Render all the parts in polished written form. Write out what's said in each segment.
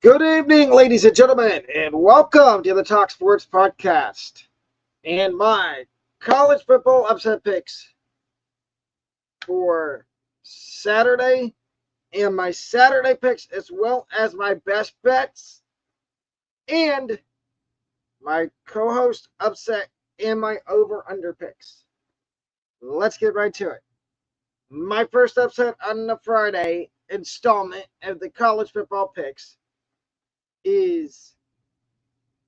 Good evening, ladies and gentlemen, and welcome to the Talk Sports Podcast and my college football upset picks for Saturday and my Saturday picks, as well as my best bets and my co-host upset and my over-under picks. Let's get right to it. My first upset on the Friday installment of the college football picks is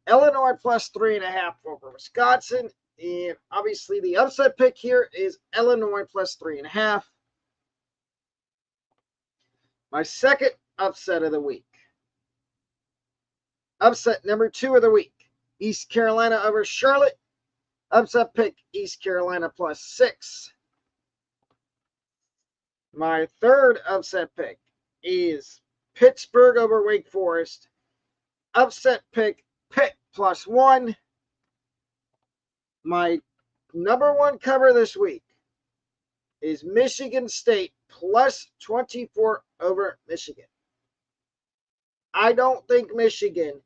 Illinois plus 3.5 over Wisconsin. And obviously the upset pick here is Illinois plus 3.5. My second upset of the week. Upset number 2 of the week. East Carolina over Charlotte. Upset pick East Carolina plus 6. My third upset pick is Pittsburgh over Wake Forest. Upset pick Pitt plus 1. My number one cover this week is Michigan State plus 24 over Michigan. I don't think Michigan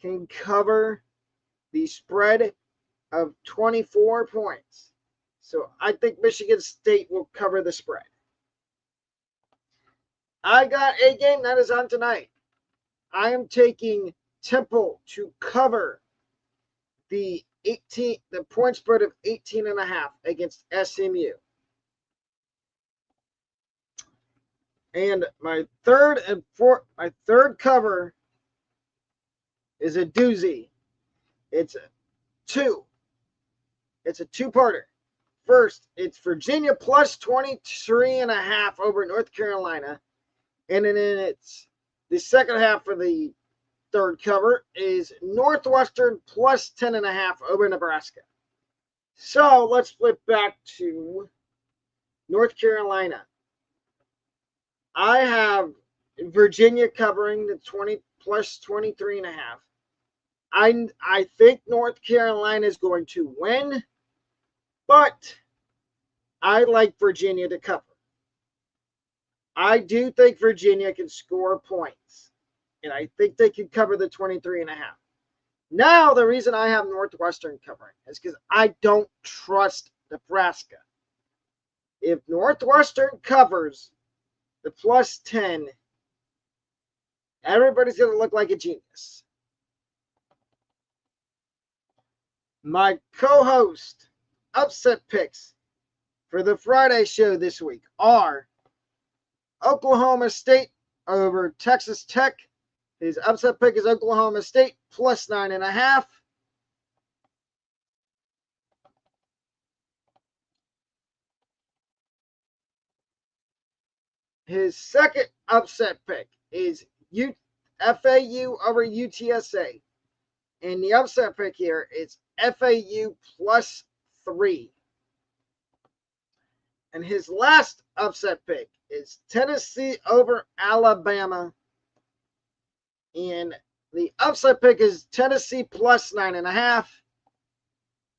can cover the spread of 24 points. So I think Michigan State will cover the spread. I got a game that is on tonight. I am taking Temple to cover the point spread of 18.5 against SMU. And my third cover is a doozy. It's a two-parter. First, it's Virginia plus 23.5 over North Carolina. And then it's the second half of the third cover is Northwestern plus 10.5 over Nebraska. So let's flip back to North Carolina. I have Virginia covering the 20 plus 23.5. I think North Carolina is going to win, but I like Virginia to cover. I do think Virginia can score points, and I think they can cover the 23.5. Now, the reason I have Northwestern covering is because I don't trust Nebraska. If Northwestern covers the plus 10, everybody's going to look like a genius. My co-host upset picks for the Friday show this week are Oklahoma State over Texas Tech. His upset pick is Oklahoma State plus 9.5. His second upset pick is FAU over UTSA. And the upset pick here is FAU plus 3. And his last upset pick is Tennessee over Alabama. And the upset pick is Tennessee plus 9.5.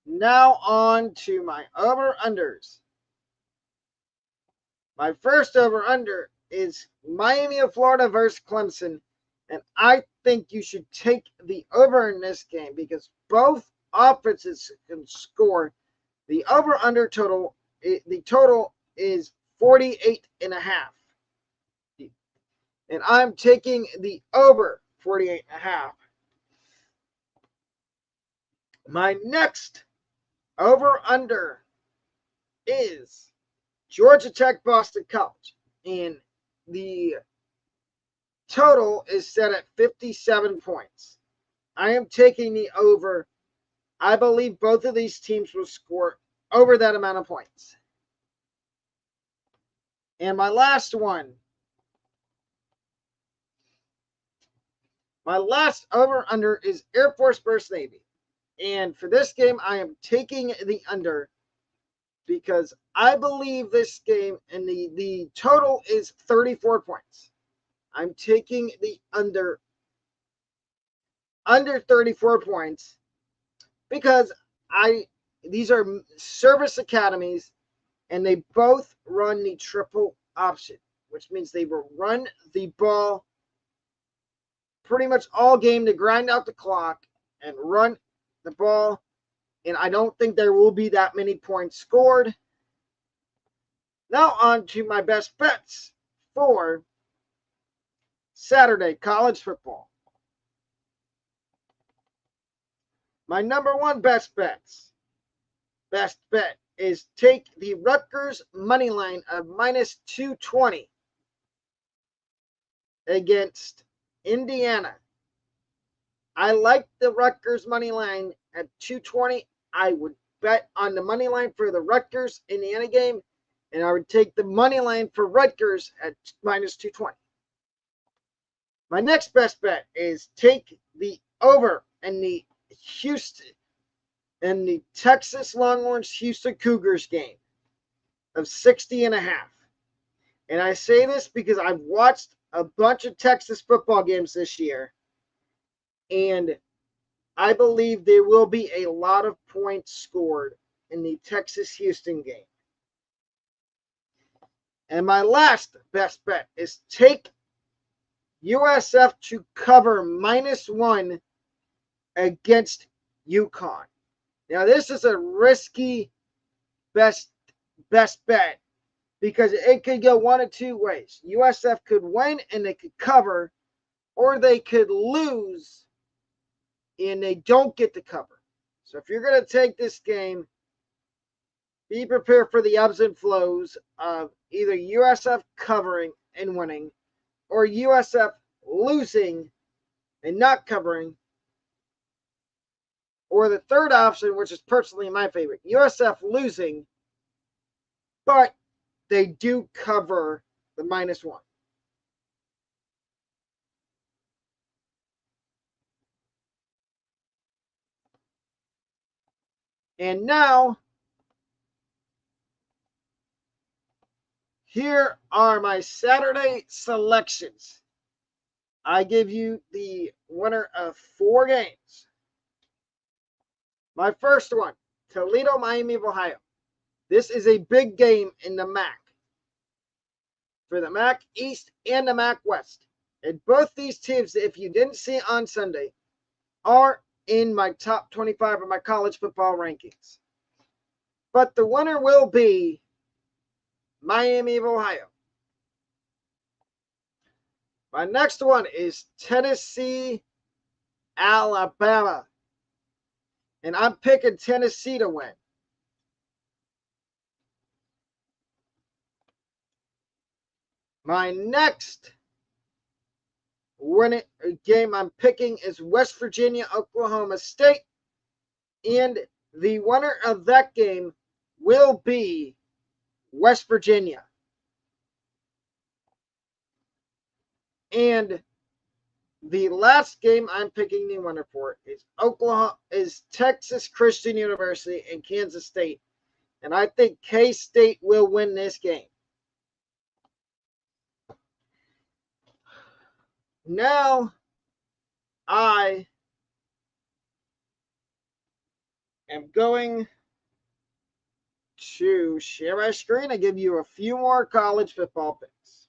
Now on to my over-unders. My first over-under is Miami of Florida versus Clemson. And I think you should take the over in this game because both offenses can score. The over-under total, the total is 48.5. And I'm taking the over 48.5. My next over-under is Georgia Tech Boston College. And the total is set at 57 points. I am taking the over. I believe both of these teams will score over that amount of points. And my last one. My last over-under is Air Force versus Navy. And for this game, I am taking the under because I believe this game and the total is 34 points. I'm taking the under 34 points because these are service academies and they both run the triple option, which means they will run the ball pretty much all game to grind out the clock and run the ball. And I don't think there will be that many points scored. Now on to my best bets for Saturday college football. My number one best bet is take the Rutgers money line of minus 220 against Indiana. I like the Rutgers money line at 220. I would bet on the money line for the Rutgers Indiana game, and I would take the money line for Rutgers at minus 220. My next best bet is take the over in the Texas Longhorns Houston Cougars game of 60.5. And I say this because I've watched a bunch of Texas football games this year, and I believe there will be a lot of points scored in the Texas-Houston game. And my last best bet is take USF to cover -1 against UConn. Now, this is a risky best bet because it could go one of two ways. USF could win and they could cover, or they could lose and they don't get the cover. So if you're going to take this game, be prepared for the ebbs and flows of either USF covering and winning or USF losing and not covering, or the third option, which is personally my favorite, USF losing, but they do cover the -1. And now, here are my Saturday selections. I give you the winner of 4 games. My first one, Toledo, Miami of Ohio. This is a big game in the MAC. For the MAC East and the MAC West. And both these teams, if you didn't see it on Sunday, are in my top 25 of my college football rankings. But the winner will be Miami of Ohio. My next one is Tennessee, Alabama. And I'm picking Tennessee to win. My next game I'm picking is West Virginia, Oklahoma State. And the winner of that game will be West Virginia. And the last game I'm picking the winner for is Texas Christian University and Kansas State. And I think K-State will win this game. Now, I am going to share my screen and give you a few more college football picks.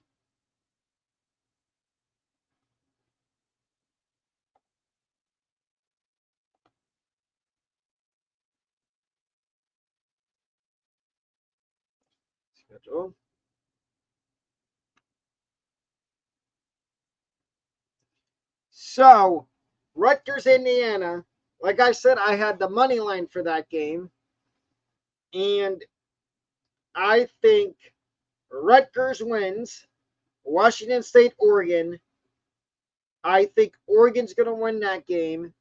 Schedule. So, Rutgers, Indiana. Like I said, I had the money line for that game. And I think Rutgers wins. Washington State, Oregon. I think Oregon's going to win that game.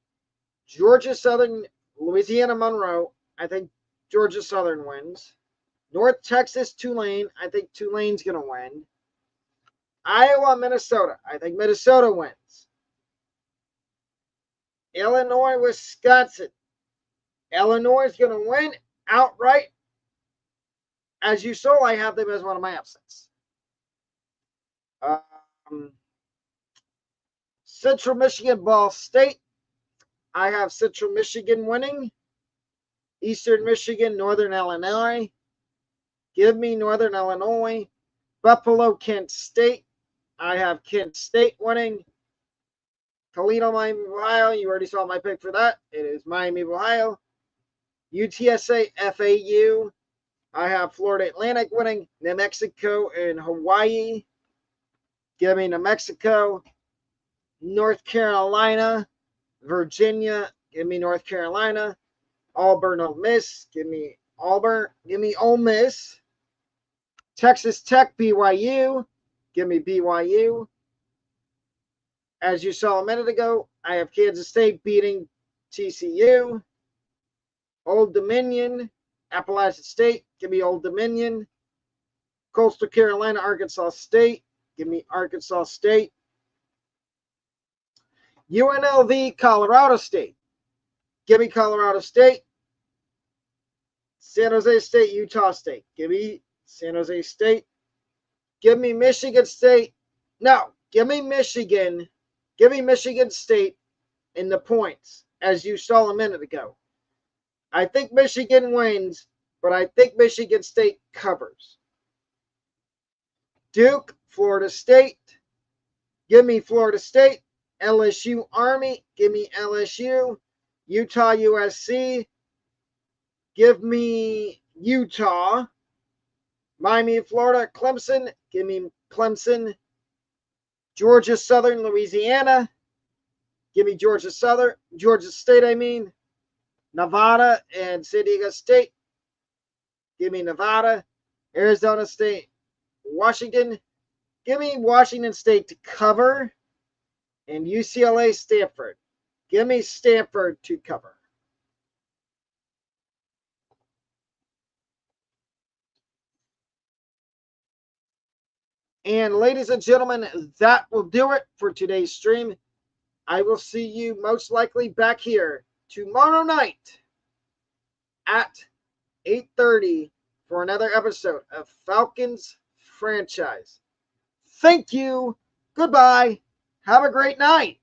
Georgia Southern, Louisiana Monroe. I think Georgia Southern wins. North Texas, Tulane. I think Tulane's going to win. Iowa, Minnesota. I think Minnesota wins. Illinois, Wisconsin. Illinois is going to win outright. As you saw, I have them as one of my upsets. Central Michigan, Ball State. I have Central Michigan winning. Eastern Michigan, Northern Illinois. Give me Northern Illinois. Buffalo, Kent State. I have Kent State winning. Toledo, Miami, Ohio. You already saw my pick for that. It is Miami, Ohio. UTSA, FAU. I have Florida Atlantic winning. New Mexico and Hawaii. Give me New Mexico. North Carolina, Virginia. Give me North Carolina. Auburn, Ole Miss. Give me Auburn. Give me Ole Miss. Texas Tech, BYU. Give me BYU. As you saw a minute ago, I have Kansas State beating TCU. Old Dominion, Appalachian State. Give me Old Dominion. Coastal Carolina, Arkansas State. Give me Arkansas State. UNLV, Colorado State. Give me Colorado State. San Jose State, Utah State. Give me San Jose State. Give me Michigan State. No, give me Michigan. Give me Michigan State in the points, as you saw a minute ago. I think Michigan wins, but I think Michigan State covers. Duke, Florida State. Give me Florida State. LSU, Army. Give me LSU. Utah, USC. Give me Utah. Miami, Florida, Clemson. Give me Clemson. Georgia Southern, Louisiana. Give me Georgia Southern. Georgia State, I mean. Nevada and San Diego State. Give me Nevada. Arizona State, Washington. Give me Washington State to cover. And UCLA, Stanford. Give me Stanford to cover. And ladies and gentlemen, that will do it for today's stream. I will see you most likely back here tomorrow night at 8:30 for another episode of Falcons Franchise. Thank you. Goodbye. Have a great night.